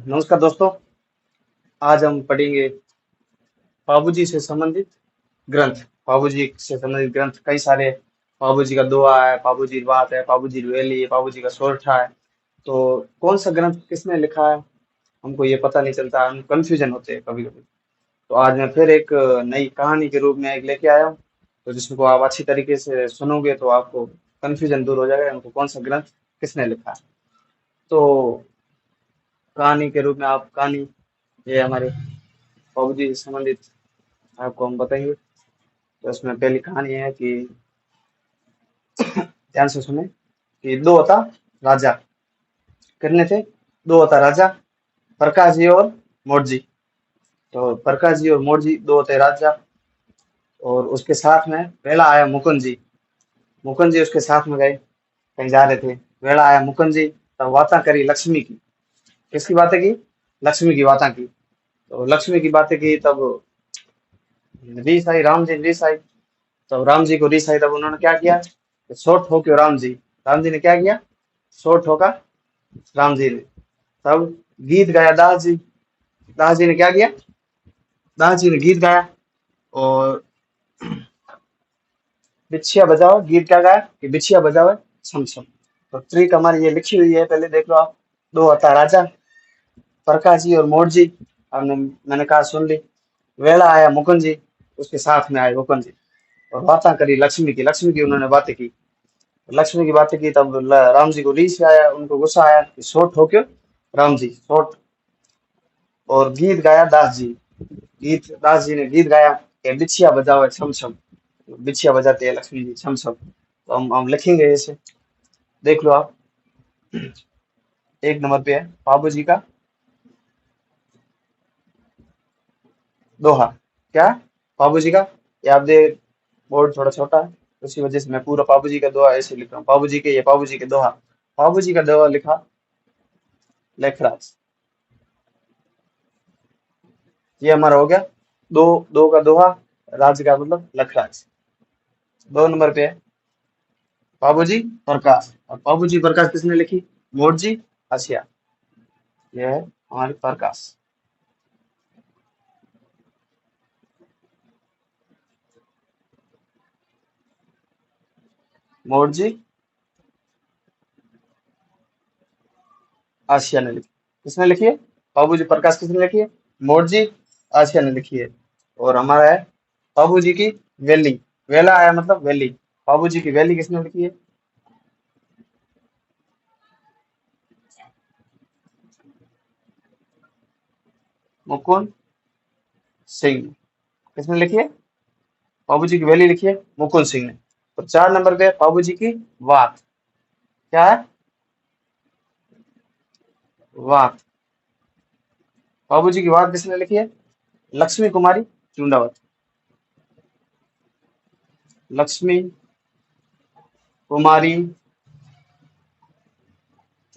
नमस्कार दोस्तों। आज हम पढ़ेंगे बाबूजी से संबंधित ग्रंथ। बाबूजी से संबंधित ग्रंथ कई सारे हैं। बाबूजी का दोहा है, बाबूजी बात है, बाबूजी वेली है, बाबूजी का सोरठा है। तो कौन सा ग्रंथ किसने लिखा है हमको ये पता नहीं चलता, हम कंफ्यूजन होते हैं कभी कभी। तो आज मैं फिर एक नई कहानी के रूप में एक लेके आया हूँ, तो जिसको आप अच्छी तरीके से सुनोगे तो आपको कंफ्यूजन दूर हो जाएगा हमको कौन सा ग्रंथ किसने लिखा है। तो कहानी के रूप में आप कहानी, ये हमारे बाबूजी से संबंधित आपको हम बताएंगे। तो इसमें पहली कहानी है कि ध्यान से सुने कि दो होता राजा करने थे। दो होता राजा, प्रकाश जी और मोर जी। तो प्रकाश जी और मोर जी दो होते राजा, और उसके साथ में पहला आया मुकुंद जी। मुकुंद जी उसके साथ में गए, कहीं जा रहे थे। वेला आया मुकुंद जी, तब बातें करी लक्ष्मी की। किसकी बातें की? लक्ष्मी की बातें की। तो लक्ष्मी की बातें की तब रीस आई, राम जी ने रीस आई। तब राम जी को रीस आई, तब उन्होंने क्या किया? शॉर्ट हो क्यों राम जी ने क्या किया? शॉर्ट होका राम जी ने तब गीत गाया दास जी। दास जी ने क्या किया? दास जी ने गीत गाया। और बिछिया बजाओ, गीत क्या गाया कि बिछिया बजाओ छम छम। तो ट्रिक हमारी ये लिखी हुई है, पहले देख लो आप। दो होता राजा, प्रकाश जी और मोर जी, आपने मैंने कहा सुन ली। वेला आया मुकुंद जी, उसके साथ में आए मुकुंद जी। और बातें करी लक्ष्मी की उन्होंने बातें की। लक्ष्मी की बातें की तब राम जी को रीस आया, उनको गुस्सा आया कि शॉर्ट हो क्यों राम जी, शॉर्ट। और गीत गाया दास जी। गीत दास जी ने गीत गाया कि बिछिया बजाओ छम छम। बिछिया बजाते हैं लक्ष्मी जी छम छम। तो हम लिखेंगे ऐसे, देख लो आप। एक नंबर पे है बाबू जी का दोहा। क्या? बाबू जी का, ये आप देख, बोर्ड थोड़ा छोटा है, उसी वजह से मैं पूरा बाबू जी का दोहा ऐसे लिख रहा हूँ। बाबू जी के, ये बाबू जी के दोहा। बाबू जी का दोहा लिखा लेखराज। ये हमारा हो गया दो। दो का दोहा, राज का मतलब लखराज। दो नंबर पे है बाबूजी प्रकाश। और बाबूजी प्रकाश किसने लिखी? मोर जी आसिया। ये है हमारे प्रकाश। मोर जी आसिया ने लिखी। किसने लिखी है? बाबूजी प्रकाश किसने लिखी है? मोर जी आसिया ने लिखी है। और हमारा है बाबूजी की वैली। वेला आया मतलब वैली। बाबूजी की वैली किसने लिखी है? मुकुंद सिंह। किसने लिखी है? बाबूजी की वैली लिखी है मुकुंद सिंह ने। और चार नंबर पे बाबूजी की वात। क्या है? वात। बाबूजी की वात किसने लिखी है? लक्ष्मी कुमारी चुंडावत। लक्ष्मी कुमारी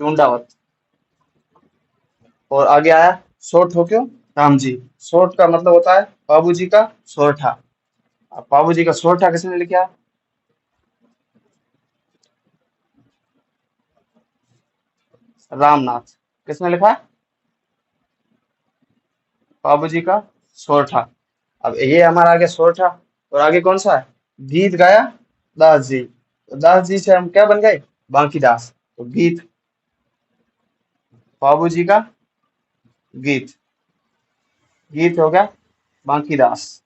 चुंडावत। और आगे आया सोठ हो क्यों राम जी। सोठ का मतलब होता है बाबूजी का सोरठा। अब बाबूजी का सोरठा किसने लिखा? रामनाथ। किसने लिखा? बाबूजी का सोरठा। अब ये हमारा आगे सोरठा। और आगे कौन सा है? गीत गाया दास जी। तो दास जी से हम क्या बन गए? बांकी दास। तो गीत, बाबूजी का गीत। गीत हो गया बांकी दास।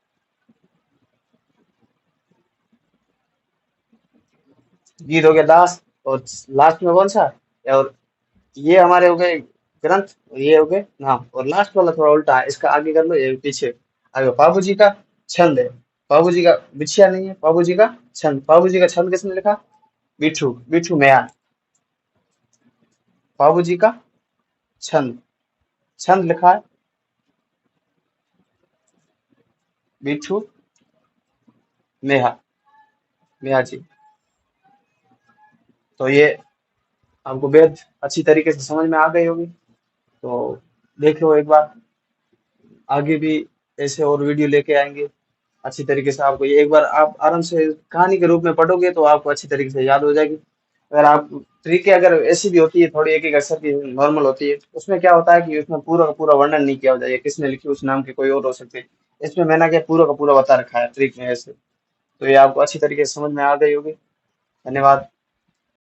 गीत हो गया दास। और लास्ट में कौन सा? और ये हमारे हो गए ग्रंथ, और ये हो गए नाम। और लास्ट वाला थोड़ा उल्टा है, इसका आगे कर लो, ये पीछे। आगे बाबूजी का छंद है। बाबूजी का बिछिया नहीं है, बाबूजी का छंद। बाबूजी का छंद किसने लिखा? बिठू, बिठू मेयार। बाबूजी का छंद, छंद लिखा है बिठू मेहा, मेहा जी। तो ये आपको बेहद अच्छी तरीके से समझ में आ गई होगी। तो देख लो एक बार, आगे भी ऐसे और वीडियो लेके आएंगे अच्छी तरीके से। आपको ये एक बार आप आराम से कहानी के रूप में पढ़ोगे तो आपको अच्छी तरीके से याद हो जाएगी। अगर आप ट्रिक अगर ऐसी भी होती है, थोड़ी एक एक अक्षर की नॉर्मल होती है, उसमें क्या होता है कि उसमें पूरा का पूरा वर्णन नहीं किया होता है, किसने लिखी उस नाम के कोई और हो सकते हैं। इसमें मैंने क्या पूरा का पूरा बता रखा है ट्रिक में ऐसे। तो ये आपको अच्छी तरीके से समझ में आ गई होगी। धन्यवाद।